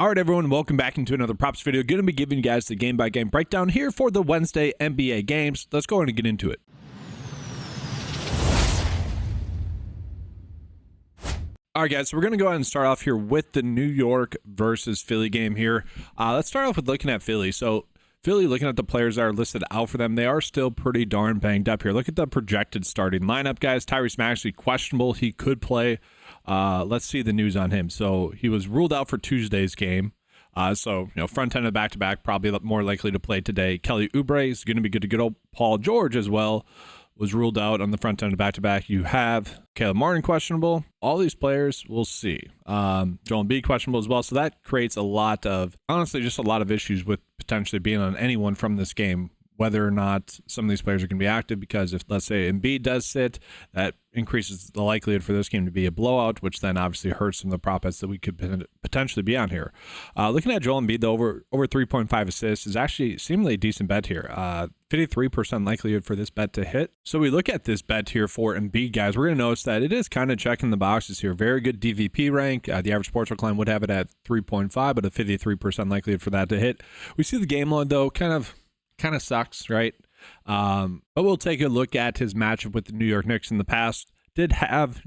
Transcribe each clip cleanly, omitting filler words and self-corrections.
All right, everyone, welcome back into another props video. Going to be giving you guys the game-by-game breakdown here for the Wednesday NBA games. Let's go ahead and get into it. All right, guys, so we're going to go ahead and start off here with the New York versus Philly game here. Let's start off with looking at Philly. So Philly, looking at the players that are listed out for them, they are still pretty darn banged up here. Look at the projected starting lineup, guys. Tyrese Maxey, questionable. He could play. Let's see the news on him. So he was ruled out for Tuesday's game. Front end of back-to-back, probably more likely to play today. Kelly Oubre is going to be good to go. Paul George as well was ruled out on the front end of back-to-back. You have Caleb Martin questionable. All these players, we'll see. Joel Embiid questionable as well. So that creates a lot of issues with potentially being on anyone from this game, whether or not some of these players are going to be active, because if, let's say, Embiid does sit, that increases the likelihood for this game to be a blowout, which then obviously hurts some of the prop bets that we could potentially be on here. Looking at Joel Embiid, though, over 3.5 assists is actually seemingly a decent bet here. 53% likelihood for this bet to hit. So we look at this bet here for Embiid, guys. We're going to notice that it is kind of checking the boxes here. Very good DVP rank. The average sportsbook line would have it at 3.5, but a 53% likelihood for that to hit. We see the game load, though, kind of sucks, right? But we'll take a look at his matchup with the New York Knicks in the past. Did have,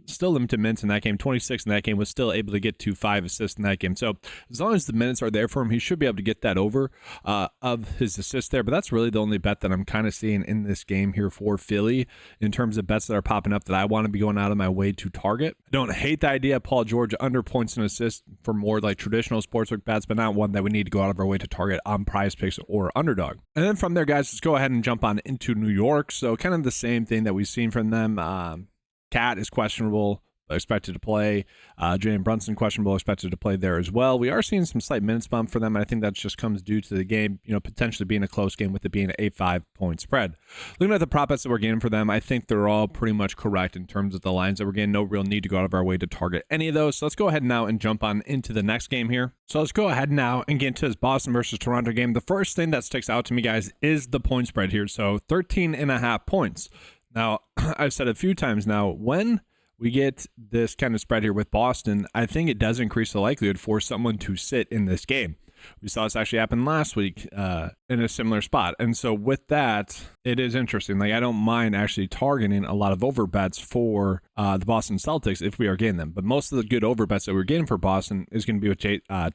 still limited minutes in that game. 26 in that game, was still able to get to 5 assists in that game. So as long as the minutes are there for him, he should be able to get that over of his assists there. But that's really the only bet that I'm kind of seeing in this game here for Philly in terms of bets that are popping up that I want to be going out of my way to target. I don't hate the idea of Paul George under points and assists for more like traditional sportsbook bets, but not one that we need to go out of our way to target on PrizePicks or Underdog. And then from there, guys, let's go ahead and jump on into New York. So kind of the same thing that we've seen from them. Cat is questionable, expected to play. Jalen Brunson questionable, expected to play there as well. We are seeing some slight minutes bump for them, and I think that just comes due to the game, potentially being a close game with it being a 5-point spread. Looking at the prop bets that we're getting for them, I think they're all pretty much correct in terms of the lines that we're getting. No real need to go out of our way to target any of those. So let's go ahead now and jump on into the next game here. So let's go ahead now and get into this Boston versus Toronto game. The first thing that sticks out to me, guys, is the point spread here. So 13.5 points. Now, I've said a few times now, when we get this kind of spread here with Boston, I think it does increase the likelihood for someone to sit in this game. We saw this actually happen last week in a similar spot. And so with that, it is interesting. Like, I don't mind actually targeting a lot of over bets for the Boston Celtics if we are getting them. But most of the good over bets that we're getting for Boston is going to be with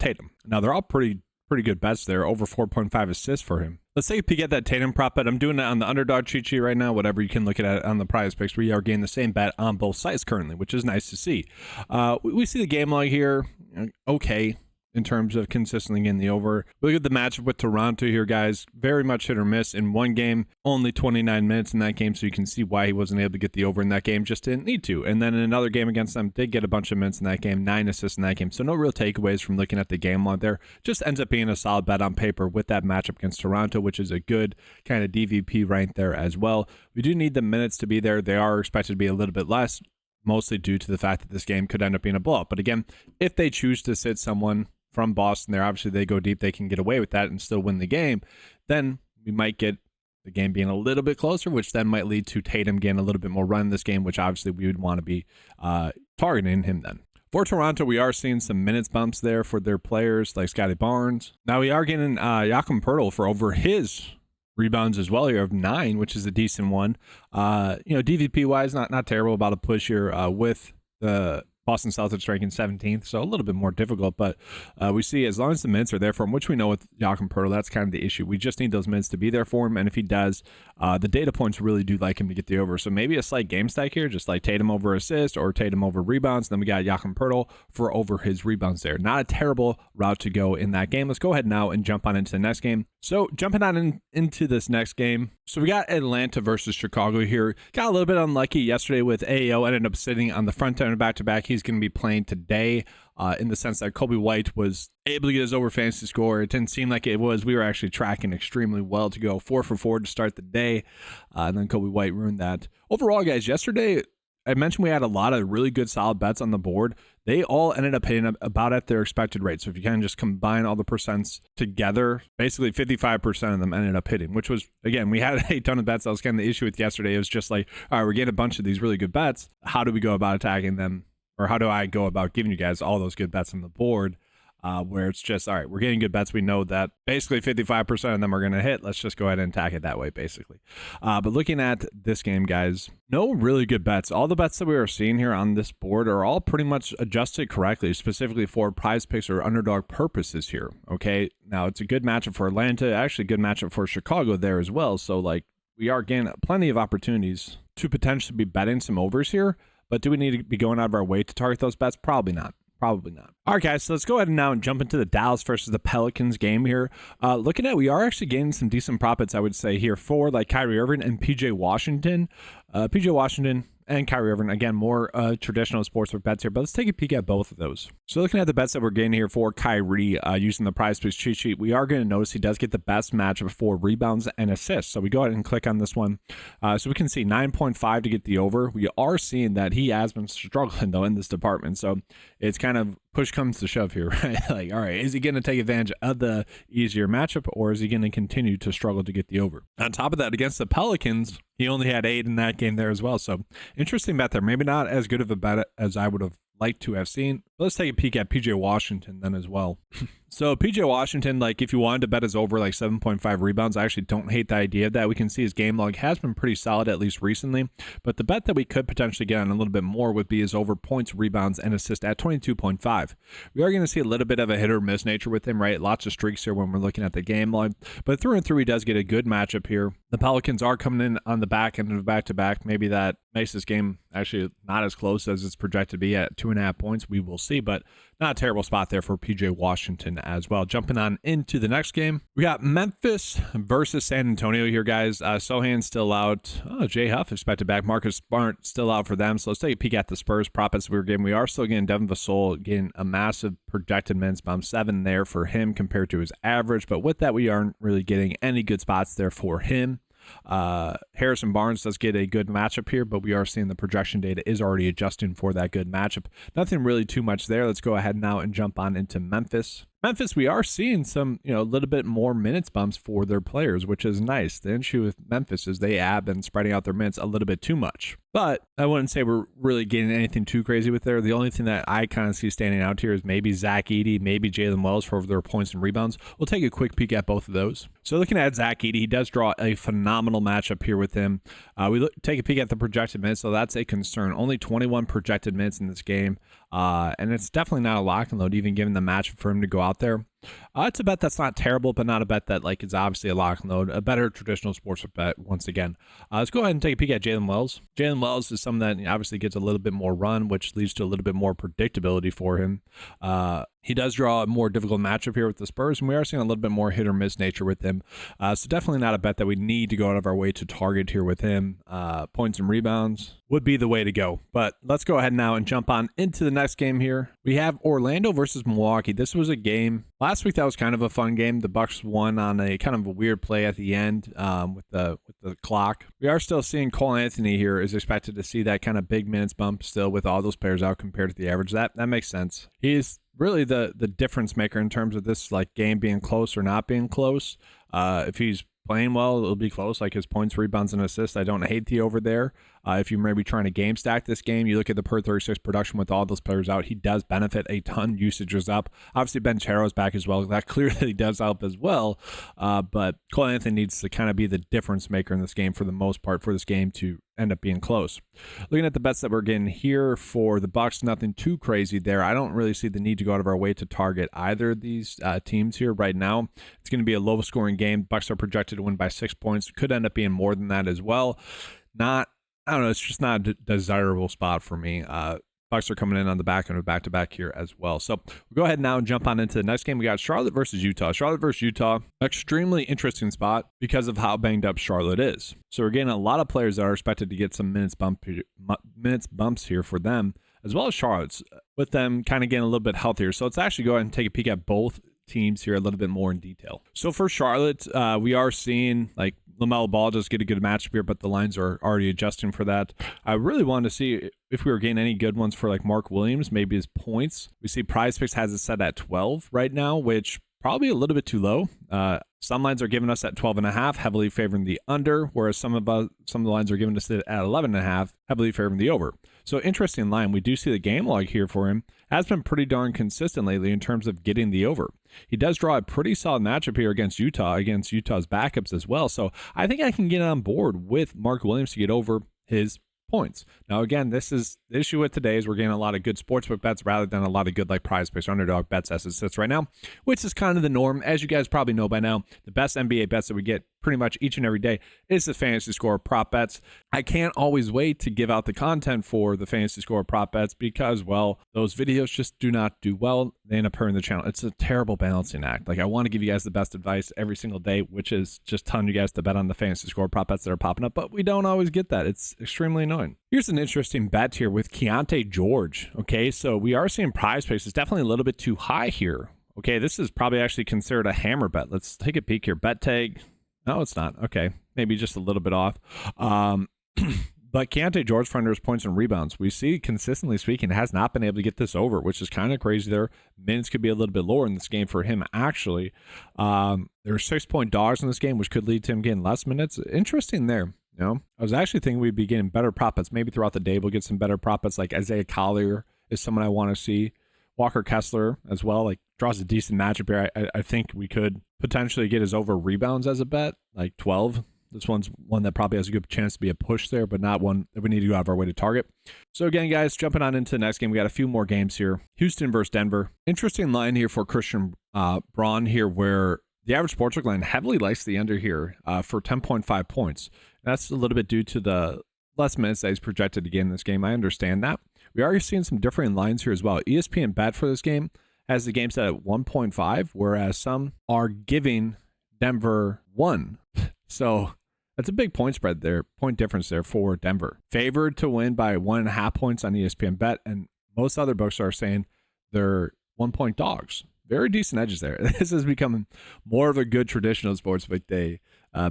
Tatum. Now, they're all pretty good bets there, over 4.5 assists for him. Let's take a peek at that Tatum prop bet. I'm doing it on the Underdog cheat sheet right now, whatever you can look at it on the PrizePicks. We are getting the same bet on both sites currently, which is nice to see. We see the game log here, okay, in terms of consistently getting the over. Look at the matchup with Toronto here, guys. Very much hit or miss. In one game, only 29 minutes in that game, so you can see why he wasn't able to get the over in that game. Just didn't need to. And then in another game against them, did get a bunch of minutes in that game, 9 assists in that game. So no real takeaways from looking at the game log there. Just ends up being a solid bet on paper with that matchup against Toronto, which is a good kind of DVP rank there as well. We do need the minutes to be there. They are expected to be a little bit less, mostly due to the fact that this game could end up being a blowout. But again, if they choose to sit someone from Boston there, obviously they go deep, they can get away with that and still win the game, then we might get the game being a little bit closer, which then might lead to Tatum getting a little bit more run in this game, which obviously we would want to be targeting him then. For Toronto, we are seeing some minutes bumps there for their players like Scotty Barnes. Now we are getting Jakob Poeltl for over his rebounds as well here of 9, which is a decent one. DVP wise, not terrible, about a push here with the Boston Celtics ranking 17th, so a little bit more difficult, but we see as long as the minutes are there for him, which we know with Jakob Poeltl, that's kind of the issue. We just need those minutes to be there for him, and if he does, the data points really do like him to get the over. So maybe a slight game stack here, just like Tatum over assist or Tatum over rebounds. Then we got Jakob Poeltl for over his rebounds there. Not a terrible route to go in that game. Let's go ahead now and jump on into the next game. So jumping on into this next game. So we got Atlanta versus Chicago here. Got a little bit unlucky yesterday with AO, ended up sitting on the front end of back-to-back. He's going to be playing today in the sense that Kobe White was able to get his over fantasy score. It didn't seem like it was. We were actually tracking extremely well to go 4 for 4 to start the day. And then Kobe White ruined that. Overall, guys, yesterday, I mentioned we had a lot of really good solid bets on the board. They all ended up hitting about at their expected rate. So if you kind of just combine all the percents together, basically 55% of them ended up hitting, which was, again, we had a ton of bets. That was kind of the issue with yesterday. It was just like, all right, we're getting a bunch of these really good bets. How do we go about attacking them? Or how do I go about giving you guys all those good bets on the board? where it's just, all right, we're getting good bets. We know that basically 55% of them are going to hit. Let's just go ahead and attack it that way, basically. But looking at this game, guys, no really good bets. All the bets that we are seeing here on this board are all pretty much adjusted correctly, specifically for prize picks or underdog purposes here. Okay, now it's a good matchup for Atlanta, actually a good matchup for Chicago there as well. So, like, we are getting plenty of opportunities to potentially be betting some overs here. But do we need to be going out of our way to target those bets? Probably not. Probably not. All right, guys, so let's go ahead and now jump into the Dallas versus the Pelicans game here. Looking at, we are actually getting some decent profits, I would say, here for like Kyrie Irving and PJ Washington. PJ Washington and Kyrie Irving, again, more traditional sportsbook bets here, but let's take a peek at both of those. So looking at the bets that we're getting here for Kyrie using the PrizePicks cheat sheet, we are going to notice he does get the best matchup for rebounds and assists. So we go ahead and click on this one. So we can see 9.5 to get the over. We are seeing that he has been struggling, though, in this department. So it's kind of push comes to shove here, right? Like, all right, is he going to take advantage of the easier matchup, or is he going to continue to struggle to get the over? On top of that, against the Pelicans, he only had 8 in that game there as well. So interesting bet there. Maybe not as good of a bet as I would have liked to have seen. But let's take a peek at PJ Washington then as well. So PJ Washington, like if you wanted to bet his over like 7.5 rebounds, I actually don't hate the idea of that. We can see his game log has been pretty solid, at least recently. But the bet that we could potentially get on a little bit more would be his over points, rebounds, and assists at 22.5. We are going to see a little bit of a hit or miss nature with him, right? Lots of streaks here when we're looking at the game log. But through and through, he does get a good matchup here. The Pelicans are coming in on the back end of back-to-back. Maybe that makes this game actually not as close as it's projected to be at 2.5 points. We will see, but not a terrible spot there for PJ Washington as well. Jumping on into the next game, we got Memphis versus San Antonio here, guys. Sohan's still out. Jay Huff expected back. Marcus Smart still out for them. So let's take a peek at the Spurs profits we were getting. We are still getting Devin Vassell getting a massive projected minutes bump, 7 there for him compared to his average. But with that, we aren't really getting any good spots there for him. Harrison Barnes does get a good matchup here, but we are seeing the projection data is already adjusting for that good matchup. Nothing really too much there. Let's go ahead now and jump on into Memphis. Memphis, we are seeing some, a little bit more minutes bumps for their players, which is nice. The issue with Memphis is they have been spreading out their minutes a little bit too much. But I wouldn't say we're really getting anything too crazy with there. The only thing that I kind of see standing out here is maybe Zach Edey, maybe Jalen Wells for their points and rebounds. We'll take a quick peek at both of those. So looking at Zach Edey, he does draw a phenomenal matchup here with him. Take a peek at the projected minutes, so that's a concern. Only 21 projected minutes in this game. And it's definitely not a lock and load, even given the matchup for him to go out there. It's a bet that's not terrible, but not a bet that is obviously a lock and load. A better traditional sports bet once again. Let's go ahead and take a peek at Jalen Wells. Jalen Wells is someone that obviously gets a little bit more run, which leads to a little bit more predictability for him. He does draw a more difficult matchup here with the Spurs, and we are seeing a little bit more hit or miss nature with him. So definitely not a bet that we need to go out of our way to target here with him. Points and rebounds would be the way to go. But let's go ahead now and jump on into the next game here. We have Orlando versus Milwaukee. This was a game last week that was kind of a fun game. The Bucks won on a kind of a weird play at the end with the clock. We are still seeing Cole Anthony here is expected to see that kind of big minutes bump still with all those players out compared to the average. That makes sense. He's really the difference maker in terms of this game being close or not being close. If he's playing well, it'll be close, like his points, rebounds, and assists. I don't hate the over there. If you're maybe trying to game stack this game, you look at the per 36 production with all those players out, he does benefit a ton. Usage is up. Obviously, Ben Charo's back as well. That clearly does help as well. But Cole Anthony needs to kind of be the difference maker in this game for the most part for this game to end up being close. Looking at the bets that we're getting here for the Bucks, nothing too crazy there. I don't really see the need to go out of our way to target either of these teams here right now. It's going to be a low-scoring game. Bucks are projected to win by 6 points. Could end up being more than that as well. I don't know. It's just not a desirable spot for me. Bucks are coming in on the back end of back-to-back here as well. So we'll go ahead now and jump on into the next game. We got Charlotte versus Utah. Charlotte versus Utah, extremely interesting spot because of how banged up Charlotte is. So we're getting a lot of players that are expected to get some minutes bumps here for them, as well as Charlotte's, with them kind of getting a little bit healthier. So let's actually go ahead and take a peek at both teams here a little bit more in detail. So for Charlotte, we are seeing LaMelo Ball just get a good matchup here, but the lines are already adjusting for that. I really wanted to see if we were getting any good ones for Mark Williams, maybe his points. We see PrizePicks has it set at 12 right now, which probably a little bit too low. Some lines are giving us at 12.5, heavily favoring the under, whereas some of the lines are giving us at 11.5, heavily favoring the over. So interesting line. We do see the game log here for him has been pretty darn consistent lately in terms of getting the over. He does draw a pretty solid matchup here against Utah, against Utah's backups as well. So I think I can get on board with Mark Williams to get over his points. Now, again, this is the issue with today is we're getting a lot of good sportsbook bets rather than a lot of good like PrizePicks or Underdog bets as it sits right now, which is kind of the norm. As you guys probably know by now, the best NBA bets that we get pretty much each and every day is the fantasy score prop bets. I can't always wait to give out the content for the fantasy score prop bets because, well, those videos just do not do well. They end up hurting the channel. It's a terrible balancing act. Like, I want to give you guys the best advice every single day, which is just telling you guys to bet on the fantasy score prop bets that are popping up, but we don't always get that. It's extremely annoying. Here's an interesting bet here with Keontae George. Okay, so we are seeing PrizePicks is definitely a little bit too high here. Okay, this is probably actually considered a hammer bet. Let's take a peek here. Bet tag. No, it's not. Okay, maybe just a little bit off. But Keontae George for under his points and rebounds, we see consistently speaking has not been able to get this over, which is kind of crazy there. Minutes could be a little bit lower in this game for him, actually. There are 6-point dogs in this game, which could lead to him getting less minutes. Interesting there. You know, I was actually thinking we'd be getting better prop bets. Maybe throughout the day we'll get some better prop bets, like Isaiah Collier is someone I want to see. Walker Kessler as well, like draws a decent matchup here. I think we could potentially get his over rebounds as a bet, like 12. This one's one that probably has a good chance to be a push there, but not one that we need to go out of our way to target. So again, guys, jumping on into the next game, we got a few more games here. Houston versus Denver. Interesting line here for Christian Braun here, where the average sportsbook line heavily likes the under here for 10.5 points. That's a little bit due to the less minutes that he's projected to get in this game. I understand that. We are seeing some differing lines here as well. ESPN bet for this game has the game set at 1.5, whereas some are giving Denver 1. So that's a big point spread there, point difference there for Denver. Favored to win by 1.5 points on ESPN bet, and most other books are saying they're 1-point dogs. Very decent edges there. This is becoming more of a good traditional sportsbook day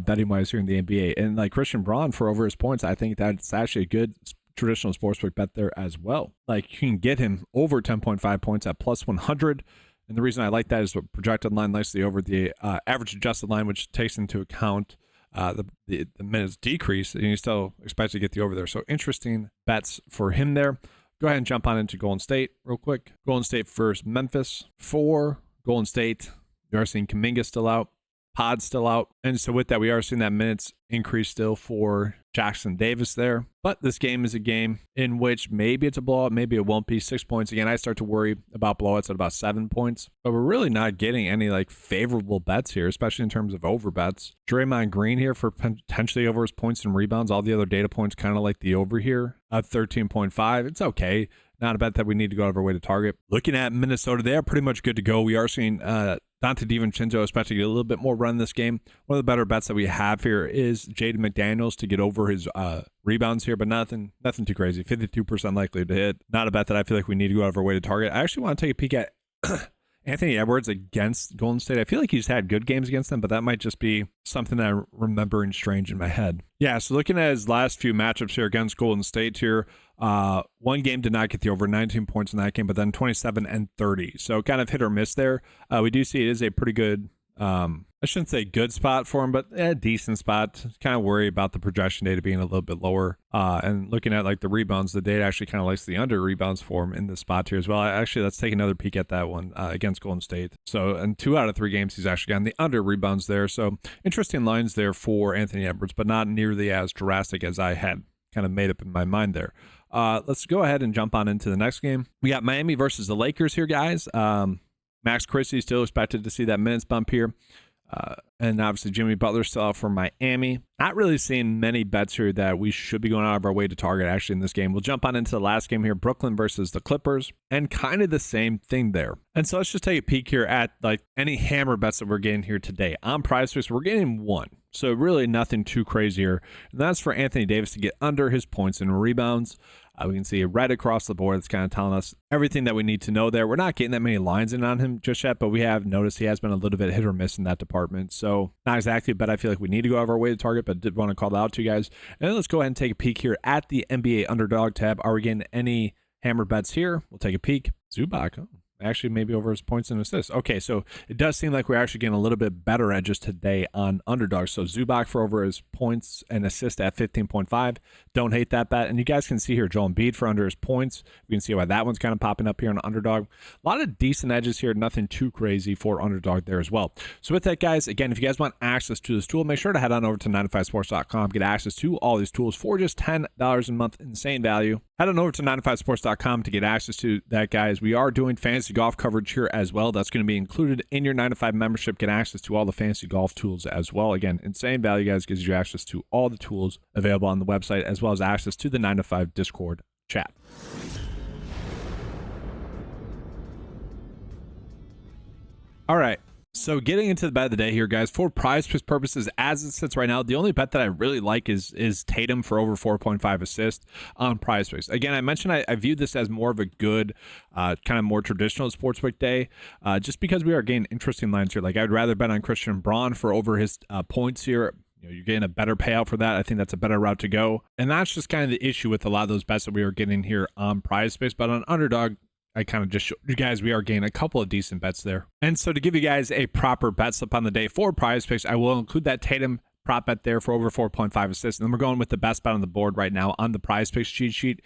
betting wise here in the NBA. And like Christian Braun for over his points, I think that's actually a good traditional sportsbook bet there as well. Like, you can get him over 10.5 points at plus 100. And the reason I like that is what projected line nicely over the average adjusted line, which takes into account the minutes decrease, and you still expect to get the over there. So interesting bets for him there. Go ahead and jump on into Golden State real quick. Golden State versus Memphis. For Golden State, we are seeing Kuminga still out, Pod's still out. And so with that, we are seeing that minutes increase still for Jackson Davis there. But this game is a game in which maybe it's a blowout, maybe it won't be. 6 points. Again, I start to worry about blowouts at about 7 points. But we're really not getting any like favorable bets here, especially in terms of over bets. Draymond Green here for potentially over his points and rebounds. All the other data points kind of like the over here at 13.5. It's okay. Not a bet that we need to go out of our way to target. Looking at Minnesota, they are pretty much good to go. We are seeing Dante DiVincenzo especially get a little bit more run in this game. One of the better bets that we have here is Jaden McDaniels to get over his rebounds here, but nothing too crazy. 52% likely to hit. Not a bet that I feel like we need to go out of our way to target. I actually want to take a peek at Anthony Edwards against Golden State. I feel like he's had good games against them, but that might just be something that I'm remembering strange in my head. Yeah, so looking at his last few matchups here against Golden State here, one game did not get the over, 19 points in that game, but then 27 and 30. So kind of hit or miss there. We do see it is a pretty good, I shouldn't say good spot for him, but a decent spot. Kind of worry about the projection data being a little bit lower. And looking at like the rebounds, the data actually kind of likes the under rebounds for him in this spot here as well. Actually, let's take another peek at that one against Golden State. So in 2 out of 3 games, he's actually gotten the under rebounds there. So interesting lines there for Anthony Edwards, but not nearly as drastic as I had kind of made up in my mind there. Let's go ahead and jump on into the next game. We got Miami versus the Lakers here, guys. Max Christie still expected to see that minutes bump here. And obviously Jimmy Butler still out for Miami. Not really seeing many bets here that we should be going out of our way to target actually in this game. We'll jump on into the last game here, Brooklyn versus the Clippers, and kind of the same thing there. And so let's just take a peek here at like any hammer bets that we're getting here today. On PrizePicks, we're getting 1. So really nothing too crazy here. And that's for Anthony Davis to get under his points and rebounds. We can see it right across the board. It's kind of telling us everything that we need to know there. We're not getting that many lines in on him just yet, but we have noticed he has been a little bit hit or miss in that department. So not exactly a bet I feel like we need to go out of our way to target, but did want to call that out to you guys. And then let's go ahead and take a peek here at the NBA Underdog tab. Are we getting any hammer bets here? We'll take a peek. Zubac. Oh, Actually, maybe over his points and assists. Okay, so it does seem like we're actually getting a little bit better edges today on Underdog. So Zubac for over his points and assists at 15.5. Don't hate that bet. And you guys can see here Joel Embiid for under his points. We can see why that one's kind of popping up here on Underdog. A lot of decent edges here. Nothing too crazy for Underdog there as well. So with that, guys, again, if you guys want access to this tool, make sure to head on over to 9to5sports.com. Get access to all these tools for just $10 a month. Insane value. Head on over to 9to5sports.com to get access to that, guys. We are doing fantasy golf coverage here as well. That's going to be included in your 9to5 membership. Get access to all the fantasy golf tools as well. Again, insane value, guys, gives you access to all the tools available on the website, as well as access to the 9to5 Discord chat. All right. So getting into the bet of the day here, guys, for PrizePicks purposes, as it sits right now, the only bet that I really like is Tatum for over 4.5 assists on PrizePicks. Again, I mentioned I viewed this as more of a good, kind of more traditional sportsbook day, just because we are getting interesting lines here. Like, I'd rather bet on Christian Braun for over his points here. You know, you're getting a better payout for that. I think that's a better route to go. And that's just kind of the issue with a lot of those bets that we are getting here on PrizePicks. But on Underdog, I kind of just showed you guys we are getting a couple of decent bets there. And so to give you guys a proper bet slip on the day for PrizePicks, I will include that Tatum prop bet there for over 4.5 assists. And then we're going with the best bet on the board right now on the PrizePicks cheat sheet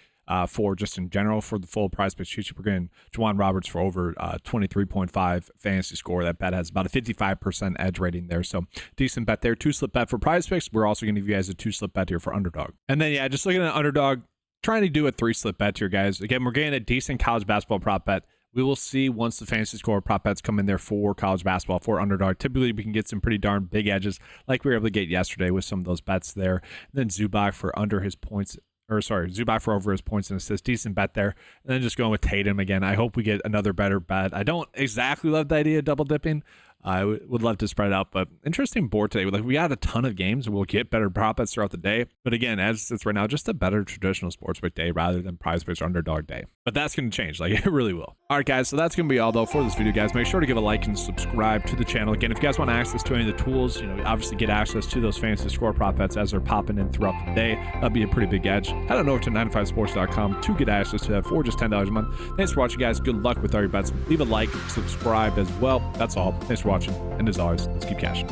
for just in general for the full PrizePicks cheat sheet. We're getting Juwan Roberts for over 23.5 fantasy score. That bet has about a 55% edge rating there. So decent bet there. 2-slip bet for PrizePicks. We're also going to give you guys a 2-slip bet here for Underdog. And then, yeah, just looking at Underdog, trying to do a 3-slip bet here, guys. Again, we're getting a decent college basketball prop bet. We will see once the fantasy score prop bets come in there for college basketball for Underdog. Typically, we can get some pretty darn big edges like we were able to get yesterday with some of those bets there. And then Zubac for under his points, or sorry, Zubac for over his points and assists. Decent bet there. And then just going with Tatum again. I hope we get another better bet. I don't exactly love the idea of double dipping. I would love to spread it out, but interesting board today. Like, we got a ton of games, and we'll get better prop bets throughout the day. But again, as it's right now, just a better traditional sportsbook day rather than PrizePicks or Underdog day. But that's going to change. Like, it really will. All right, guys. So that's going to be all though for this video, guys. Make sure to give a like and subscribe to the channel. Again, if you guys want access to any of the tools, you know, obviously get access to those fantasy score prop bets as they're popping in throughout the day. That'd be a pretty big edge. Head on over to 9to5sports.com to get access to that for just $10 a month. Thanks for watching, guys. Good luck with all your bets. Leave a like, subscribe as well. That's all. Thanks for watching. And as always, let's keep cashing.